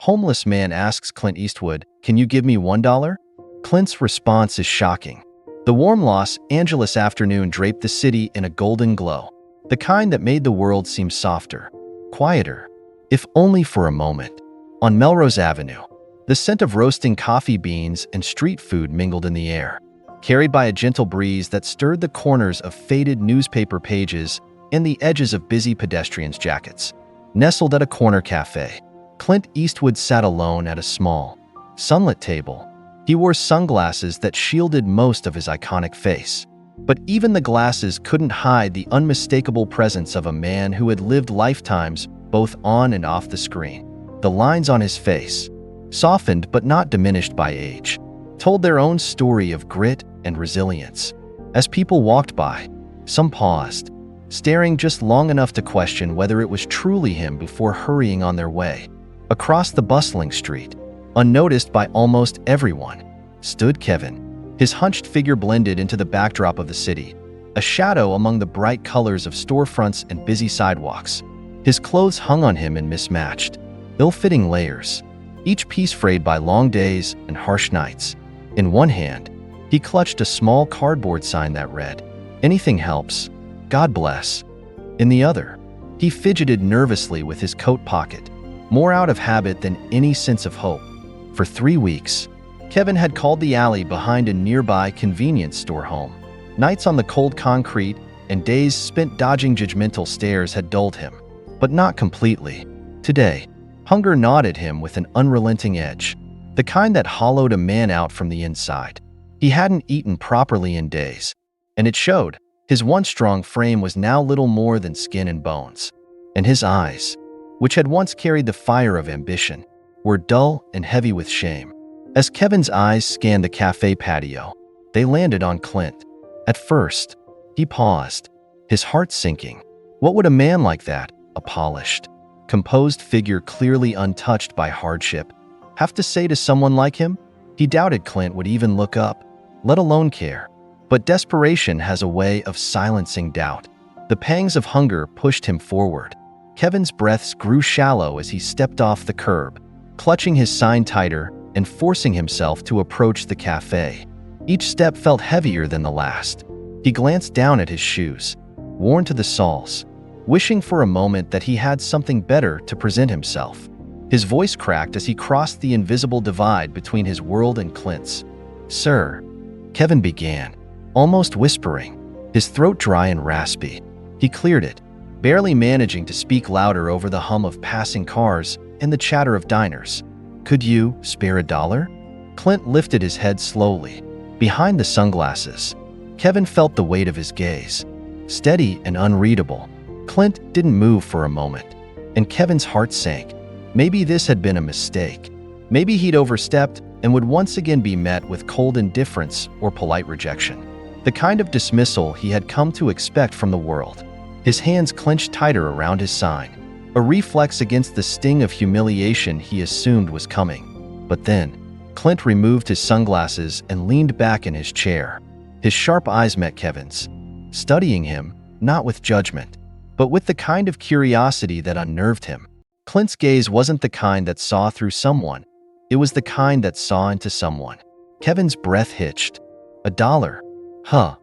Homeless man asks Clint Eastwood, "Can you give me $1?" Clint's response is shocking. The warm Los Angeles afternoon draped the city in a golden glow, the kind that made the world seem softer, quieter, if only for a moment. On Melrose Avenue, the scent of roasting coffee beans and street food mingled in the air, carried by a gentle breeze that stirred the corners of faded newspaper pages and the edges of busy pedestrians' jackets. Nestled at a corner cafe, Clint Eastwood sat alone at a small, sunlit table. He wore sunglasses that shielded most of his iconic face. But even the glasses couldn't hide the unmistakable presence of a man who had lived lifetimes both on and off the screen. The lines on his face, softened but not diminished by age, told their own story of grit and resilience. As people walked by, some paused, staring just long enough to question whether it was truly him before hurrying on their way. Across the bustling street, unnoticed by almost everyone, stood Kevin. His hunched figure blended into the backdrop of the city, a shadow among the bright colors of storefronts and busy sidewalks. His clothes hung on him in mismatched, ill-fitting layers, each piece frayed by long days and harsh nights. In one hand, he clutched a small cardboard sign that read, "Anything helps. God bless." In the other, he fidgeted nervously with his coat pocket, more out of habit than any sense of hope. For 3 weeks, Kevin had called the alley behind a nearby convenience store home. Nights on the cold concrete and days spent dodging judgmental stares had dulled him, but not completely. Today, hunger gnawed at him with an unrelenting edge, the kind that hollowed a man out from the inside. He hadn't eaten properly in days, and it showed. His once strong frame was now little more than skin and bones, and his eyes, which had once carried the fire of ambition, were dull and heavy with shame. As Kevin's eyes scanned the cafe patio, they landed on Clint. At first, he paused, his heart sinking. What would a man like that, a polished, composed figure clearly untouched by hardship, have to say to someone like him? He doubted Clint would even look up, let alone care. But desperation has a way of silencing doubt. The pangs of hunger pushed him forward. Kevin's breaths grew shallow as he stepped off the curb, clutching his sign tighter and forcing himself to approach the cafe. Each step felt heavier than the last. He glanced down at his shoes, worn to the soles, wishing for a moment that he had something better to present himself. His voice cracked as he crossed the invisible divide between his world and Clint's. "Sir," Kevin began, almost whispering, his throat dry and raspy. He cleared it, barely managing to speak louder over the hum of passing cars and the chatter of diners. "Could you spare $1?" Clint lifted his head slowly. Behind the sunglasses, Kevin felt the weight of his gaze, steady and unreadable. Clint didn't move for a moment, and Kevin's heart sank. Maybe this had been a mistake. Maybe he'd overstepped and would once again be met with cold indifference or polite rejection, the kind of dismissal he had come to expect from the world. His hands clenched tighter around his sign, a reflex against the sting of humiliation he assumed was coming. But then, Clint removed his sunglasses and leaned back in his chair. His sharp eyes met Kevin's, studying him, not with judgment, but with the kind of curiosity that unnerved him. Clint's gaze wasn't the kind that saw through someone. It was the kind that saw into someone. Kevin's breath hitched. $1. Huh.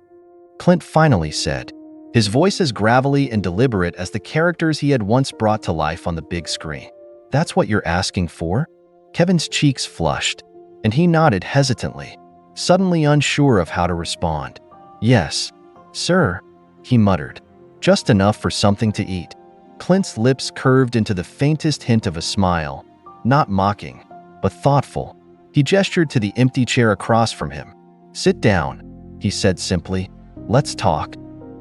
Clint finally said, his voice as gravelly and deliberate as the characters he had once brought to life on the big screen. "That's what you're asking for?" Kevin's cheeks flushed, and he nodded hesitantly, suddenly unsure of how to respond. "Yes, sir," he muttered, "just enough for something to eat." Clint's lips curved into the faintest hint of a smile, not mocking, but thoughtful. He gestured to the empty chair across from him. "Sit down," he said simply. "Let's talk."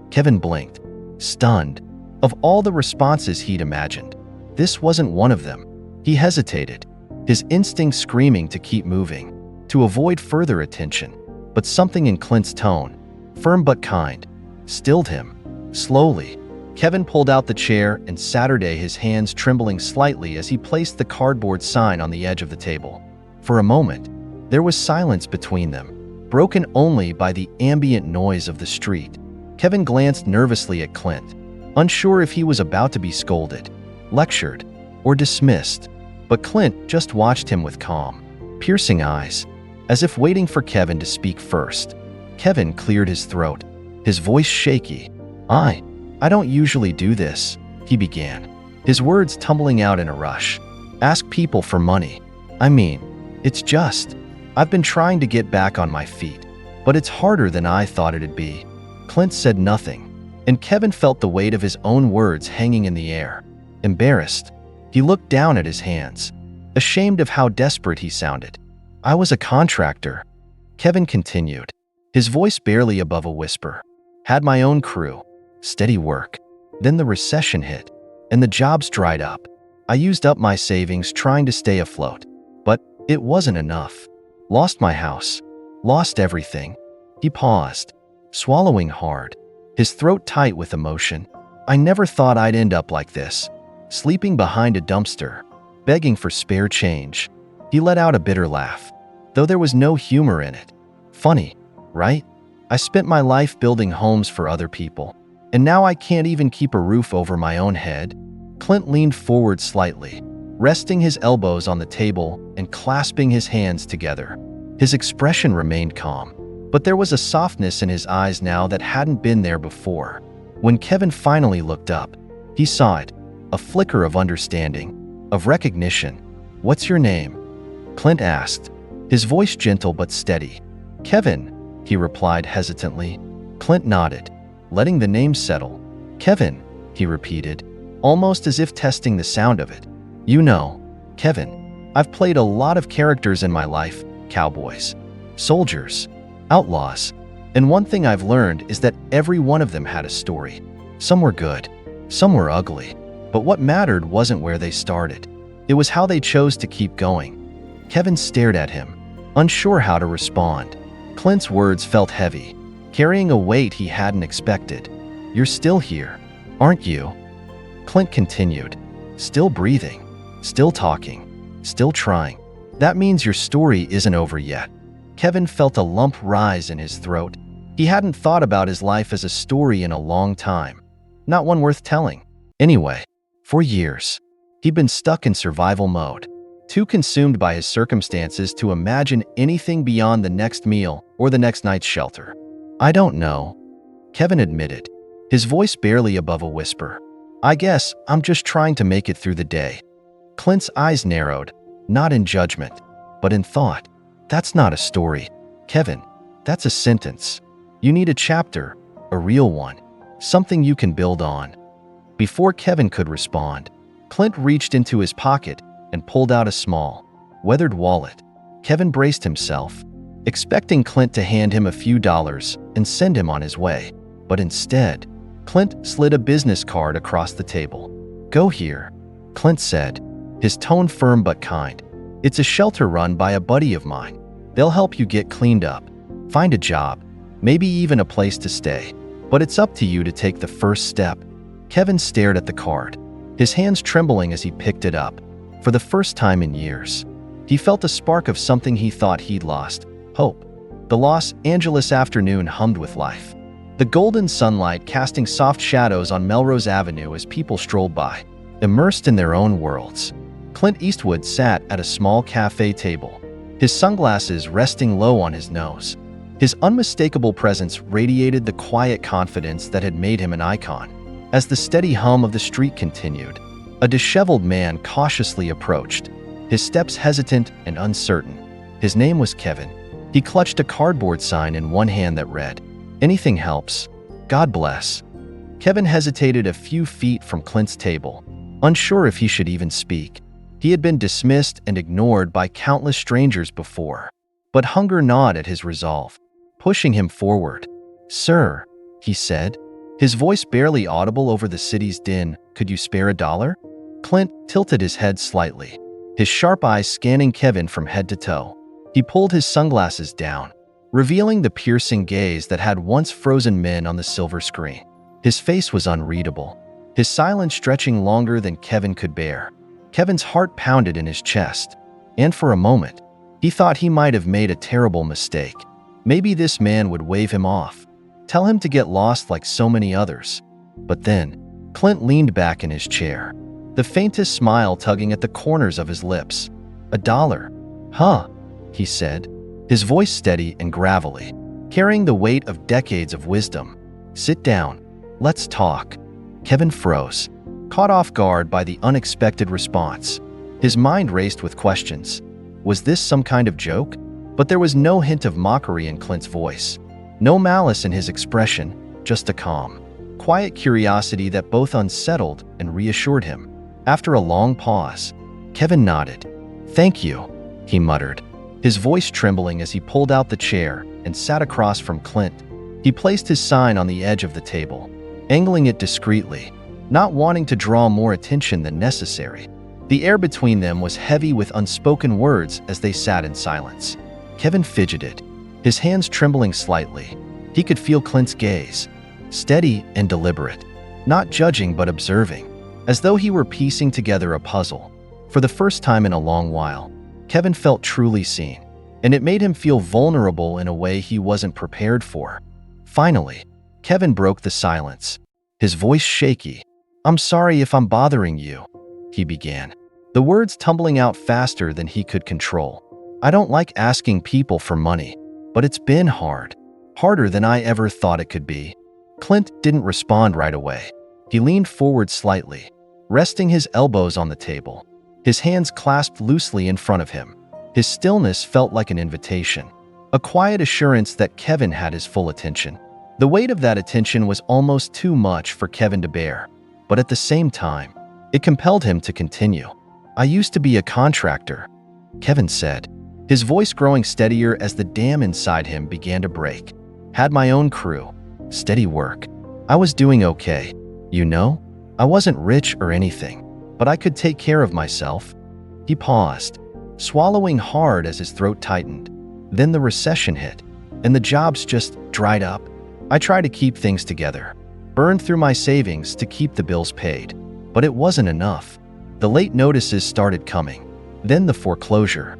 Kevin blinked, stunned. Of all the responses he'd imagined, this wasn't one of them. He hesitated, his instinct screaming to keep moving, to avoid further attention. But something in Clint's tone, firm but kind, stilled him. Slowly, Kevin pulled out the chair and Saturday, his hands trembling slightly as he placed the cardboard sign on the edge of the table. For a moment, there was silence between them, broken only by the ambient noise of the street. Kevin glanced nervously at Clint, unsure if he was about to be scolded, lectured, or dismissed. But Clint just watched him with calm, piercing eyes, as if waiting for Kevin to speak first. Kevin cleared his throat, his voice shaky. I don't usually do this," he began, his words tumbling out in a rush. "Ask people for money. I mean, I've been trying to get back on my feet, but it's harder than I thought it'd be." Clint said nothing, and Kevin felt the weight of his own words hanging in the air. Embarrassed, he looked down at his hands, ashamed of how desperate he sounded. "I was a contractor," Kevin continued, his voice barely above a whisper. "Had my own crew, steady work. Then the recession hit, and the jobs dried up. I used up my savings trying to stay afloat, but it wasn't enough. Lost my house, lost everything." He paused, swallowing hard, his throat tight with emotion. "I never thought I'd end up like this, sleeping behind a dumpster, begging for spare change." He let out a bitter laugh, though there was no humor in it. "Funny, right? I spent my life building homes for other people, and now I can't even keep a roof over my own head." Clint leaned forward slightly, resting his elbows on the table and clasping his hands together. His expression remained calm, but there was a softness in his eyes now that hadn't been there before. When Kevin finally looked up, he saw it, a flicker of understanding, of recognition. "What's your name?" Clint asked, his voice gentle but steady. "Kevin," he replied hesitantly. Clint nodded, letting the name settle. "Kevin," he repeated, almost as if testing the sound of it. "You know, Kevin, I've played a lot of characters in my life, cowboys, soldiers, outlaws, and one thing I've learned is that every one of them had a story. Some were good, some were ugly, but what mattered wasn't where they started. It was how they chose to keep going." Kevin stared at him, unsure how to respond. Clint's words felt heavy, carrying a weight he hadn't expected. "You're still here, aren't you?" Clint continued, "Still breathing, still talking, still trying. That means your story isn't over yet." Kevin felt a lump rise in his throat. He hadn't thought about his life as a story in a long time, not one worth telling. Anyway, for years, he'd been stuck in survival mode, too consumed by his circumstances to imagine anything beyond the next meal or the next night's shelter. "I don't know," Kevin admitted, his voice barely above a whisper. "I guess I'm just trying to make it through the day." Clint's eyes narrowed, not in judgment, but in thought. "That's not a story, Kevin. That's a sentence. You need a chapter, a real one, something you can build on." Before Kevin could respond, Clint reached into his pocket and pulled out a small, weathered wallet. Kevin braced himself, expecting Clint to hand him a few dollars and send him on his way. But instead, Clint slid a business card across the table. "Go here," Clint said, his tone firm but kind. "It's a shelter run by a buddy of mine. They'll help you get cleaned up, find a job, maybe even a place to stay. But it's up to you to take the first step." Kevin stared at the card, his hands trembling as he picked it up. For the first time in years, he felt a spark of something he thought he'd lost: hope. The Los Angeles afternoon hummed with life, the golden sunlight casting soft shadows on Melrose Avenue as people strolled by, immersed in their own worlds. Clint Eastwood sat at a small cafe table, his sunglasses resting low on his nose. His unmistakable presence radiated the quiet confidence that had made him an icon. As the steady hum of the street continued, a disheveled man cautiously approached, his steps hesitant and uncertain. His name was Kevin. He clutched a cardboard sign in one hand that read, "Anything helps. God bless." Kevin hesitated a few feet from Clint's table, unsure if he should even speak. He had been dismissed and ignored by countless strangers before, but hunger gnawed at his resolve, pushing him forward. "Sir," he said, his voice barely audible over the city's din, "could you spare $1?" Clint tilted his head slightly, his sharp eyes scanning Kevin from head to toe. He pulled his sunglasses down, revealing the piercing gaze that had once frozen men on the silver screen. His face was unreadable, his silence stretching longer than Kevin could bear. Kevin's heart pounded in his chest, and for a moment, he thought he might have made a terrible mistake. Maybe this man would wave him off, tell him to get lost like so many others. But then, Clint leaned back in his chair, the faintest smile tugging at the corners of his lips. $1. Huh, he said, his voice steady and gravelly, carrying the weight of decades of wisdom. Sit down. Let's talk. Kevin froze, caught off guard by the unexpected response. His mind raced with questions. Was this some kind of joke? But there was no hint of mockery in Clint's voice. No malice in his expression, just a calm, quiet curiosity that both unsettled and reassured him. After a long pause, Kevin nodded. Thank you, he muttered, his voice trembling as he pulled out the chair and sat across from Clint. He placed his sign on the edge of the table, angling it discreetly, not wanting to draw more attention than necessary. The air between them was heavy with unspoken words as they sat in silence. Kevin fidgeted, his hands trembling slightly. He could feel Clint's gaze, steady and deliberate, not judging but observing, as though he were piecing together a puzzle. For the first time in a long while, Kevin felt truly seen, and it made him feel vulnerable in a way he wasn't prepared for. Finally, Kevin broke the silence, his voice shaky. I'm sorry if I'm bothering you, he began, the words tumbling out faster than he could control. I don't like asking people for money, but it's been hard, harder than I ever thought it could be. Clint didn't respond right away. He leaned forward slightly, resting his elbows on the table, his hands clasped loosely in front of him. His stillness felt like an invitation, a quiet assurance that Kevin had his full attention. The weight of that attention was almost too much for Kevin to bear, but at the same time, it compelled him to continue. I used to be a contractor, Kevin said, his voice growing steadier as the dam inside him began to break. Had my own crew, steady work. I was doing okay. You know, I wasn't rich or anything, but I could take care of myself. He paused, swallowing hard as his throat tightened. Then the recession hit, and the jobs just dried up. I tried to keep things together, burned through my savings to keep the bills paid, but it wasn't enough. The late notices started coming, then the foreclosure.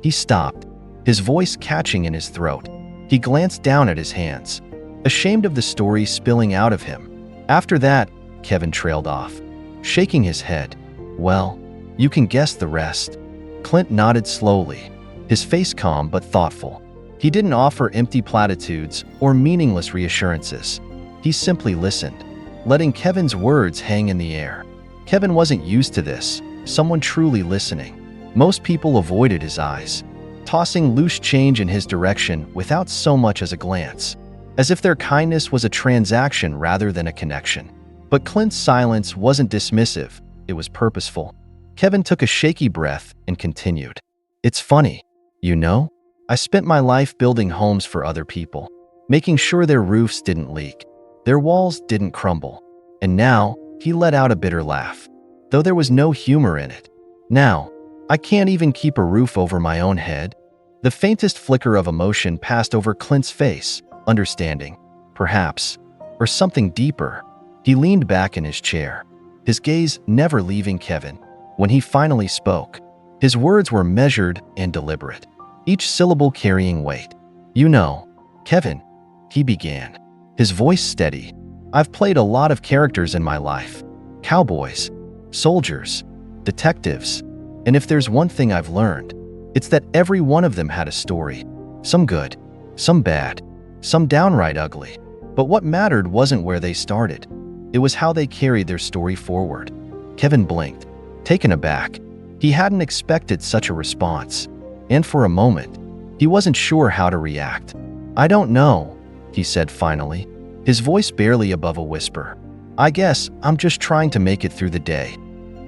He stopped, his voice catching in his throat. He glanced down at his hands, ashamed of the story spilling out of him. After that, Kevin trailed off, shaking his head. Well, you can guess the rest. Clint nodded slowly, his face calm but thoughtful. He didn't offer empty platitudes or meaningless reassurances. He simply listened, letting Kevin's words hang in the air. Kevin wasn't used to this, someone truly listening. Most people avoided his eyes, tossing loose change in his direction without so much as a glance, as if their kindness was a transaction rather than a connection. But Clint's silence wasn't dismissive, it was purposeful. Kevin took a shaky breath and continued. It's funny, you know? I spent my life building homes for other people, making sure their roofs didn't leak, their walls didn't crumble. And now, he let out a bitter laugh, though there was no humor in it. Now, I can't even keep a roof over my own head. The faintest flicker of emotion passed over Clint's face, understanding, perhaps, or something deeper. He leaned back in his chair, his gaze never leaving Kevin. When he finally spoke, his words were measured and deliberate, each syllable carrying weight. You know, Kevin, he began, his voice steady. I've played a lot of characters in my life. Cowboys, soldiers, detectives. And if there's one thing I've learned, it's that every one of them had a story. Some good, some bad, some downright ugly. But what mattered wasn't where they started. It was how they carried their story forward. Kevin blinked, taken aback. He hadn't expected such a response. And for a moment, he wasn't sure how to react. I don't know, he said finally, his voice barely above a whisper. I guess I'm just trying to make it through the day.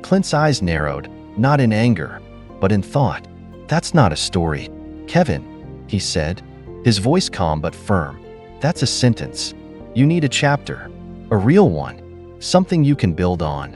Clint's eyes narrowed, not in anger, but in thought. That's not a story, Kevin, he said, his voice calm but firm. That's a sentence. You need a chapter, a real one, something you can build on.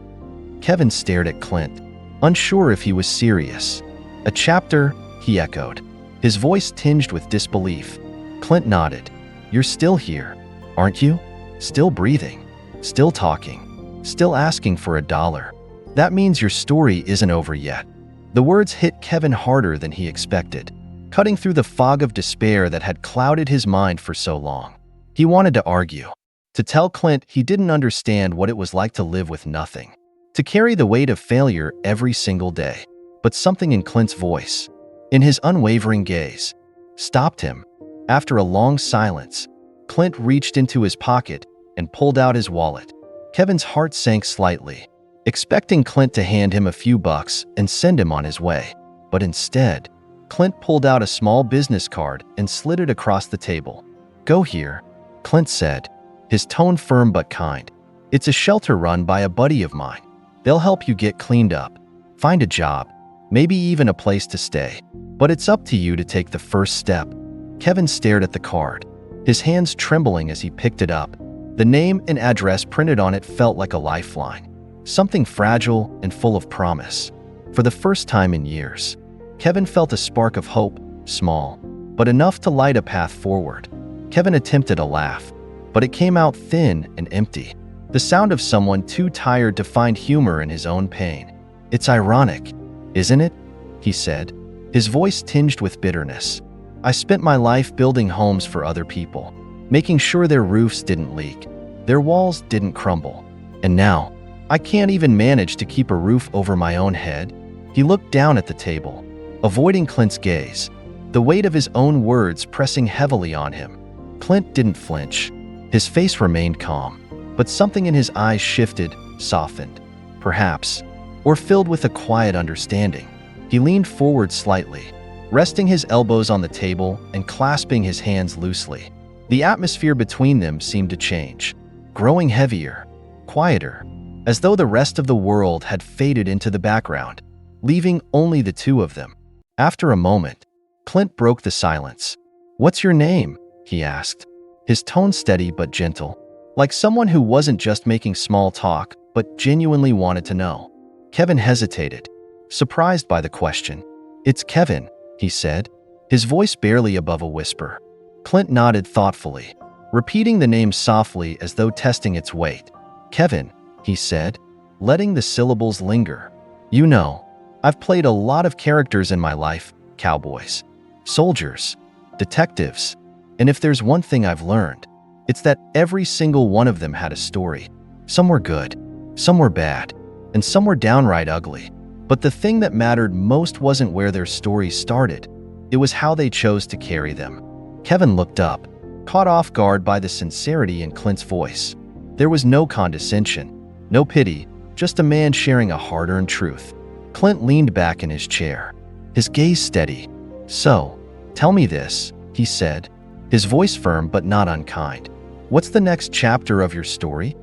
Kevin stared at Clint, unsure if he was serious. A chapter, he echoed, his voice tinged with disbelief. Clint nodded. You're still here, aren't you? Still breathing, still talking, still asking for $1. That means your story isn't over yet. The words hit Kevin harder than he expected, cutting through the fog of despair that had clouded his mind for so long. He wanted to argue, to tell Clint he didn't understand what it was like to live with nothing. to carry the weight of failure every single day. But something in Clint's voice, in his unwavering gaze, stopped him. After a long silence, Clint reached into his pocket and pulled out his wallet. Kevin's heart sank slightly, expecting Clint to hand him a few bucks and send him on his way. But instead, Clint pulled out a small business card and slid it across the table. "Go here," Clint said, his tone firm but kind. "It's a shelter run by a buddy of mine. They'll help you get cleaned up, find a job, maybe even a place to stay. But it's up to you to take the first step." Kevin stared at the card, his hands trembling as he picked it up. The name and address printed on it felt like a lifeline, something fragile and full of promise. For the first time in years, Kevin felt a spark of hope, small, but enough to light a path forward. Kevin attempted a laugh, but it came out thin and empty, the sound of someone too tired to find humor in his own pain. "It's ironic, isn't it?" he said, his voice tinged with bitterness. "I spent my life building homes for other people, making sure their roofs didn't leak, their walls didn't crumble. And now, I can't even manage to keep a roof over my own head." He looked down at the table, avoiding Clint's gaze, the weight of his own words pressing heavily on him. Clint didn't flinch. His face remained calm, but something in his eyes shifted, softened, perhaps, or filled with a quiet understanding. He leaned forward slightly, resting his elbows on the table and clasping his hands loosely. The atmosphere between them seemed to change, growing heavier, quieter, as though the rest of the world had faded into the background, leaving only the two of them. After a moment, Clint broke the silence. "What's your name?" he asked, his tone steady but gentle, like someone who wasn't just making small talk, but genuinely wanted to know. Kevin hesitated, surprised by the question. "It's Kevin," he said, his voice barely above a whisper. Clint nodded thoughtfully, repeating the name softly as though testing its weight. "Kevin," he said, letting the syllables linger. "You know, I've played a lot of characters in my life, cowboys, soldiers, detectives, and if there's one thing I've learned, it's that every single one of them had a story. Some were good, some were bad, and some were downright ugly. But the thing that mattered most wasn't where their stories started, it was how they chose to carry them." Kevin looked up, caught off guard by the sincerity in Clint's voice. There was no condescension, no pity, just a man sharing a hard-earned truth. Clint leaned back in his chair, his gaze steady. "So, tell me this," he said, his voice firm but not unkind. "What's the next chapter of your story?"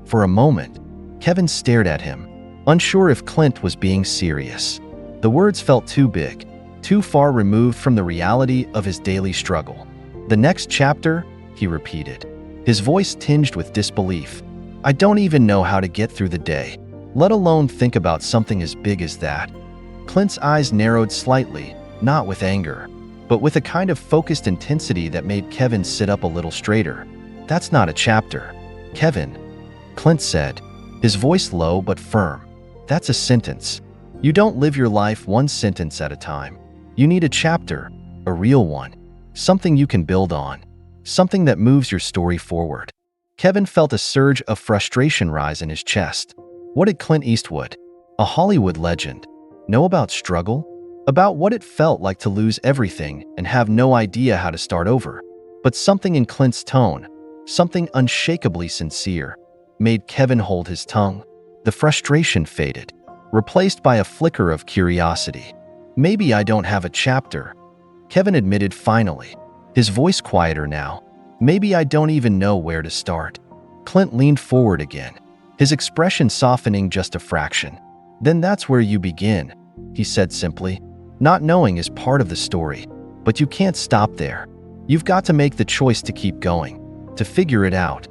For a moment, Kevin stared at him, unsure if Clint was being serious. The words felt too big, too far removed from the reality of his daily struggle. "The next chapter?" he repeated, his voice tinged with disbelief. "I don't even know how to get through the day, let alone think about something as big as that." Clint's eyes narrowed slightly, not with anger, but with a kind of focused intensity that made Kevin sit up a little straighter. "That's not a chapter, Kevin," Clint said, his voice low but firm. "That's a sentence. You don't live your life one sentence at a time. You need a chapter, a real one, something you can build on, something that moves your story forward." Kevin felt a surge of frustration rise in his chest. What did Clint Eastwood, a Hollywood legend, know about struggle? About what it felt like to lose everything and have no idea how to start over? But something in Clint's tone, something unshakably sincere, made Kevin hold his tongue. The frustration faded, replaced by a flicker of curiosity. "Maybe I don't have a chapter," Kevin admitted finally, his voice quieter now. "Maybe I don't even know where to start." Clint leaned forward again, his expression softening just a fraction. "Then that's where you begin," he said simply. "Not knowing is part of the story, but you can't stop there. You've got to make the choice to keep going, to figure it out."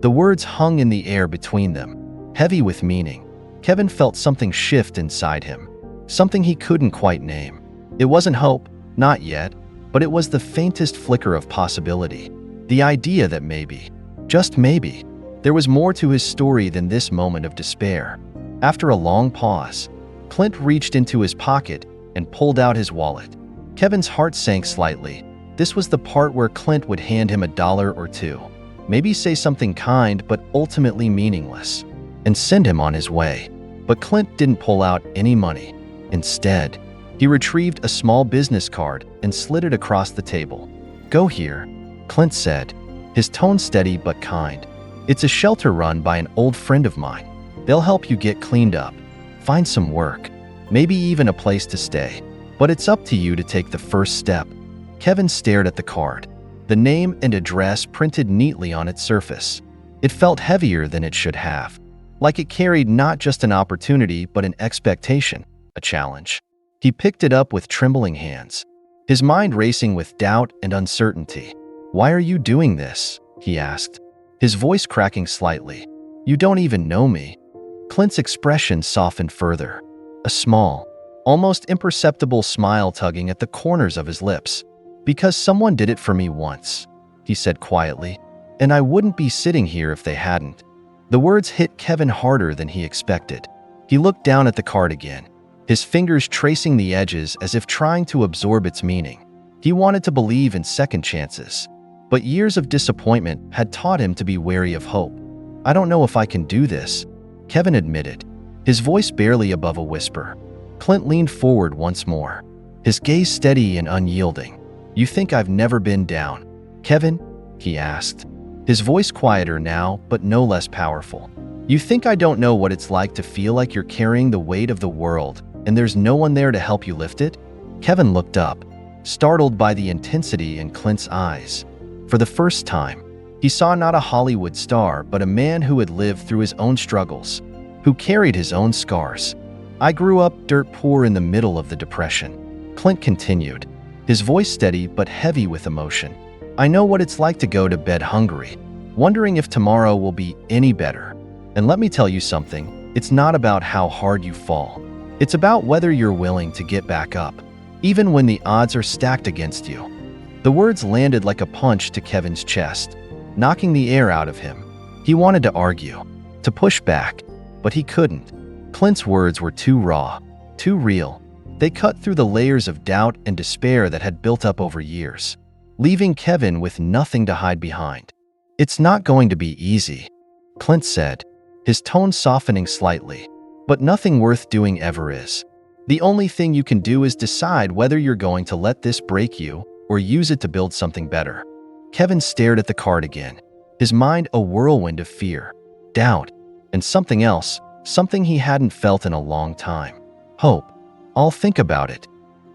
The words hung in the air between them, heavy with meaning. Kevin felt something shift inside him, something he couldn't quite name. It wasn't hope, not yet, but it was the faintest flicker of possibility. The idea that maybe, just maybe, there was more to his story than this moment of despair. After a long pause, Clint reached into his pocket and pulled out his wallet. Kevin's heart sank slightly. This was the part where Clint would hand him $1 or $2, maybe say something kind but ultimately meaningless, and send him on his way. But Clint didn't pull out any money. Instead, he retrieved a small business card and slid it across the table. "Go here," Clint said, his tone steady but kind. "It's a shelter run by an old friend of mine. They'll help you get cleaned up, find some work, maybe even a place to stay. But it's up to you to take the first step." Kevin stared at the card, the name and address printed neatly on its surface. It felt heavier than it should have, like it carried not just an opportunity but an expectation, a challenge. He picked it up with trembling hands, his mind racing with doubt and uncertainty. "Why are you doing this?" he asked, his voice cracking slightly. "You don't even know me." Clint's expression softened further, a small, almost imperceptible smile tugging at the corners of his lips. "Because someone did it for me once," he said quietly, "and I wouldn't be sitting here if they hadn't." The words hit Kevin harder than he expected. He looked down at the card again, his fingers tracing the edges as if trying to absorb its meaning. He wanted to believe in second chances, but years of disappointment had taught him to be wary of hope. "I don't know if I can do this," Kevin admitted, his voice barely above a whisper. Clint leaned forward once more, his gaze steady and unyielding. "You think I've never been down, Kevin?" he asked, his voice quieter now but no less powerful. "You think I don't know what it's like to feel like you're carrying the weight of the world and there's no one there to help you lift it?" Kevin looked up, startled by the intensity in Clint's eyes. For the first time, he saw not a Hollywood star but a man who had lived through his own struggles, who carried his own scars. "I grew up dirt poor in the middle of the Depression," Clint continued, his voice steady but heavy with emotion. "I know what it's like to go to bed hungry, wondering if tomorrow will be any better. And let me tell you something, it's not about how hard you fall. It's about whether you're willing to get back up, even when the odds are stacked against you." The words landed like a punch to Kevin's chest, knocking the air out of him. He wanted to argue, to push back, but he couldn't. Clint's words were too raw, too real. They cut through the layers of doubt and despair that had built up over years, leaving Kevin with nothing to hide behind. "It's not going to be easy," Clint said, his tone softening slightly, "but nothing worth doing ever is. The only thing you can do is decide whether you're going to let this break you or use it to build something better." Kevin stared at the card again, his mind a whirlwind of fear, doubt, and something else, something he hadn't felt in a long time. "Hope. I'll think about it,"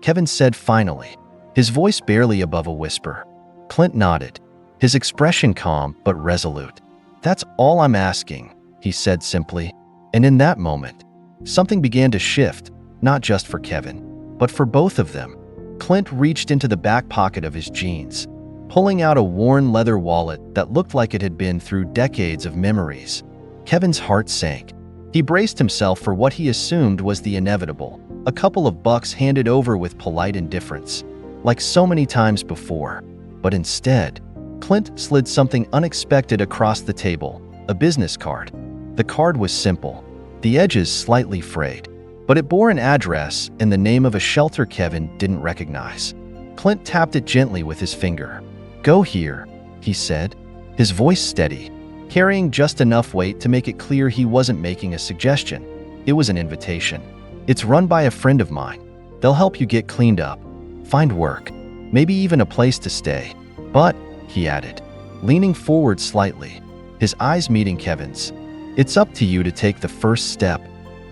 Kevin said finally, his voice barely above a whisper. Clint nodded, his expression calm but resolute. "That's all I'm asking," he said simply. And in that moment, something began to shift, not just for Kevin, but for both of them. Clint reached into the back pocket of his jeans, pulling out a worn leather wallet that looked like it had been through decades of memories. Kevin's heart sank. He braced himself for what he assumed was the inevitable, a couple of bucks handed over with polite indifference, like so many times before. But instead, Clint slid something unexpected across the table, a business card. The card was simple, the edges slightly frayed, but it bore an address and the name of a shelter Kevin didn't recognize. Clint tapped it gently with his finger. "Go here," he said, his voice steady, carrying just enough weight to make it clear he wasn't making a suggestion. It was an invitation. "It's run by a friend of mine. They'll help you get cleaned up, find work, maybe even a place to stay. But," he added, leaning forward slightly, his eyes meeting Kevin's, "it's up to you to take the first step."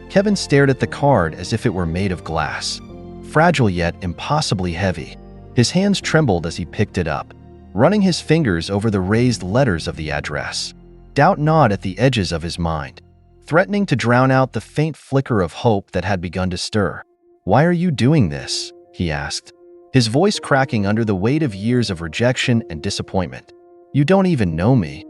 Kevin stared at the card as if it were made of glass, fragile yet impossibly heavy. His hands trembled as he picked it up, running his fingers over the raised letters of the address. Doubt gnawed at the edges of his mind, threatening to drown out the faint flicker of hope that had begun to stir. "Why are you doing this?" he asked, his voice cracking under the weight of years of rejection and disappointment. "You don't even know me."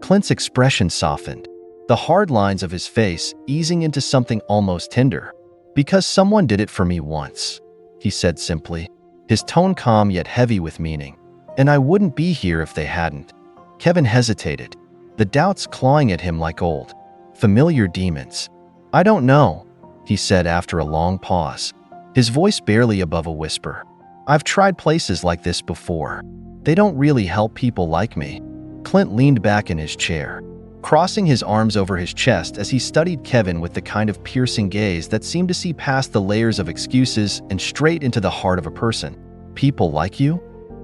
Clint's expression softened, the hard lines of his face easing into something almost tender. "Because someone did it for me once," he said simply, his tone calm yet heavy with meaning. "And I wouldn't be here if they hadn't." Kevin hesitated, the doubts clawing at him like old, familiar demons. "I don't know," he said after a long pause, his voice barely above a whisper. "I've tried places like this before. They don't really help people like me." Clint leaned back in his chair, crossing his arms over his chest as he studied Kevin with the kind of piercing gaze that seemed to see past the layers of excuses and straight into the heart of a person. "People like you?"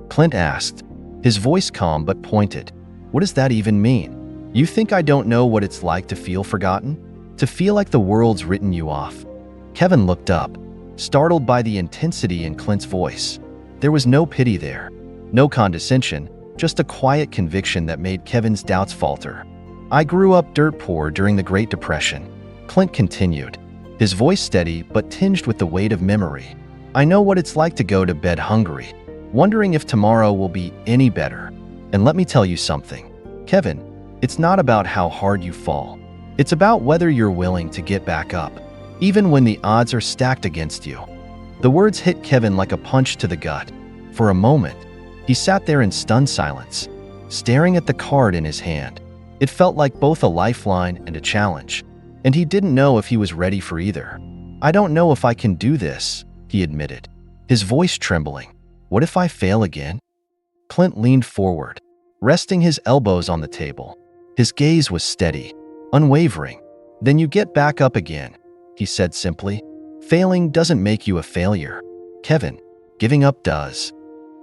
Clint asked, his voice calm but pointed. "What does that even mean? You think I don't know what it's like to feel forgotten? To feel like the world's written you off?" Kevin looked up, startled by the intensity in Clint's voice. There was no pity there, no condescension, just a quiet conviction that made Kevin's doubts falter. "I grew up dirt poor during the Great Depression," Clint continued, his voice steady but tinged with the weight of memory. "I know what it's like to go to bed hungry, wondering if tomorrow will be any better. And let me tell you something, Kevin, it's not about how hard you fall. It's about whether you're willing to get back up, even when the odds are stacked against you." The words hit Kevin like a punch to the gut. For a moment, he sat there in stunned silence, staring at the card in his hand. It felt like both a lifeline and a challenge, and he didn't know if he was ready for either. "I don't know if I can do this," he admitted, his voice trembling. "What if I fail again?" Clint leaned forward, resting his elbows on the table. His gaze was steady, unwavering. "Then you get back up again," he said simply. "Failing doesn't make you a failure, Kevin. Giving up does."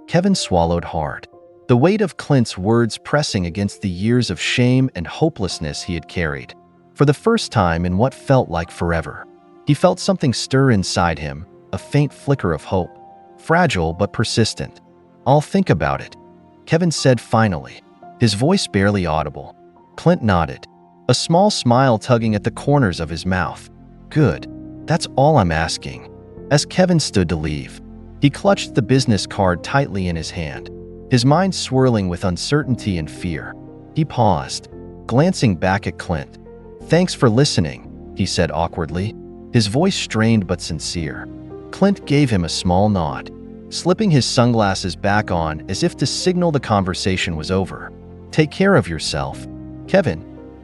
Kevin swallowed hard, the weight of Clint's words pressing against the years of shame and hopelessness he had carried. For the first time in what felt like forever, he felt something stir inside him, a faint flicker of hope, fragile but persistent. "I'll think about it," Kevin said finally, his voice barely audible. Clint nodded, a small smile tugging at the corners of his mouth. "Good. That's all I'm asking." As Kevin stood to leave, he clutched the business card tightly in his hand, his mind swirling with uncertainty and fear. He paused, glancing back at Clint. "Thanks for listening," he said awkwardly, his voice strained but sincere. Clint gave him a small nod, slipping his sunglasses back on as if to signal the conversation was over. "Take care of yourself, Kevin,"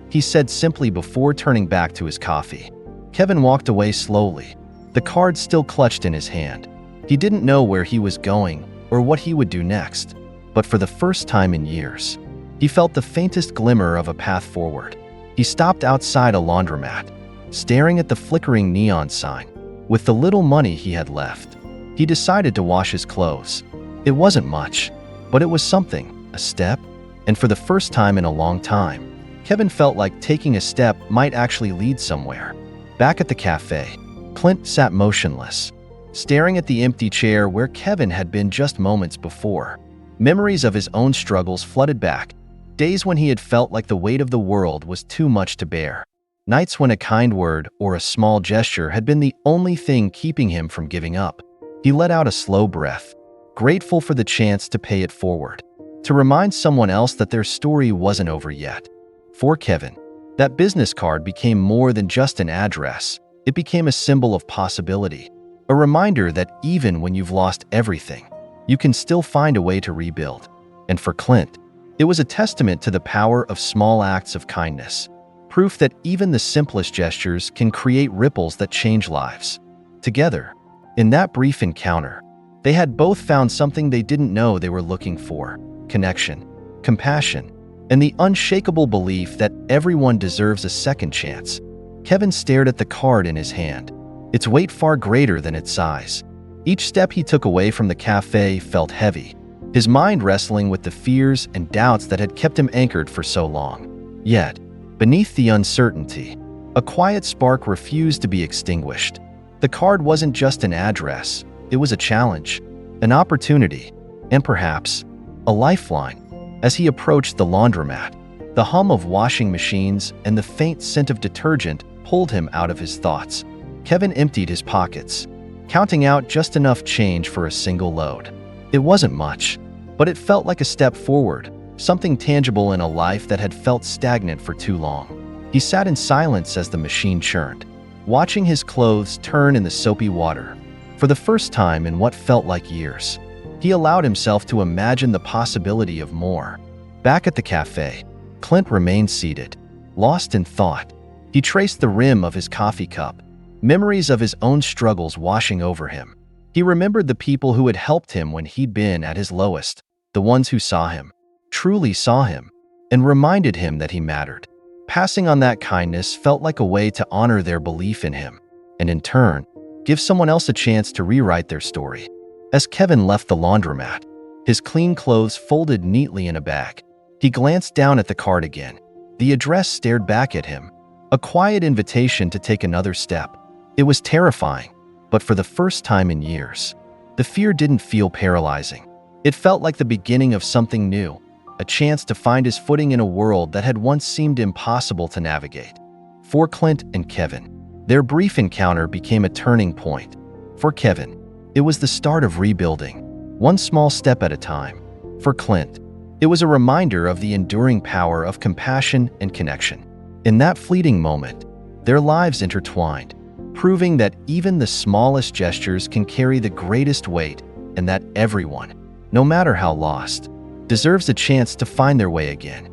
he said simply before turning back to his coffee. Kevin walked away slowly, the card still clutched in his hand. He didn't know where he was going or what he would do next, but for the first time in years, he felt the faintest glimmer of a path forward. He stopped outside a laundromat, staring at the flickering neon sign. With the little money he had left, he decided to wash his clothes. It wasn't much, but it was something, a step, and for the first time in a long time, Kevin felt like taking a step might actually lead somewhere. Back at the cafe, Clint sat motionless, staring at the empty chair where Kevin had been just moments before. Memories of his own struggles flooded back, days when he had felt like the weight of the world was too much to bear. Nights when a kind word or a small gesture had been the only thing keeping him from giving up. He let out a slow breath, grateful for the chance to pay it forward, to remind someone else that their story wasn't over yet. For Kevin, that business card became more than just an address. It became a symbol of possibility, a reminder that even when you've lost everything, you can still find a way to rebuild. And for Clint, it was a testament to the power of small acts of kindness, proof that even the simplest gestures can create ripples that change lives. Together, in that brief encounter, they had both found something they didn't know they were looking for: connection, compassion, and the unshakable belief that everyone deserves a second chance. Kevin stared at the card in his hand, its weight far greater than its size. Each step he took away from the cafe felt heavy, his mind wrestling with the fears and doubts that had kept him anchored for so long. Yet, beneath the uncertainty, a quiet spark refused to be extinguished. The card wasn't just an address, it was a challenge, an opportunity, and perhaps a lifeline. As he approached the laundromat, the hum of washing machines and the faint scent of detergent pulled him out of his thoughts. Kevin emptied his pockets, counting out just enough change for a single load. It wasn't much, but it felt like a step forward, something tangible in a life that had felt stagnant for too long. He sat in silence as the machine churned, watching his clothes turn in the soapy water. For the first time in what felt like years, he allowed himself to imagine the possibility of more. Back at the cafe, Clint remained seated, lost in thought. He traced the rim of his coffee cup, memories of his own struggles washing over him. He remembered the people who had helped him when he'd been at his lowest, the ones who saw him, truly saw him, and reminded him that he mattered. Passing on that kindness felt like a way to honor their belief in him, and in turn, give someone else a chance to rewrite their story. As Kevin left the laundromat, his clean clothes folded neatly in a bag, he glanced down at the card again. The address stared back at him, a quiet invitation to take another step. It was terrifying, but for the first time in years, the fear didn't feel paralyzing. It felt like the beginning of something new, a chance to find his footing in a world that had once seemed impossible to navigate. For Clint and Kevin, their brief encounter became a turning point. For Kevin, it was the start of rebuilding, one small step at a time. For Clint, it was a reminder of the enduring power of compassion and connection. In that fleeting moment, their lives intertwined, proving that even the smallest gestures can carry the greatest weight, and that everyone, no matter how lost, deserves a chance to find their way again.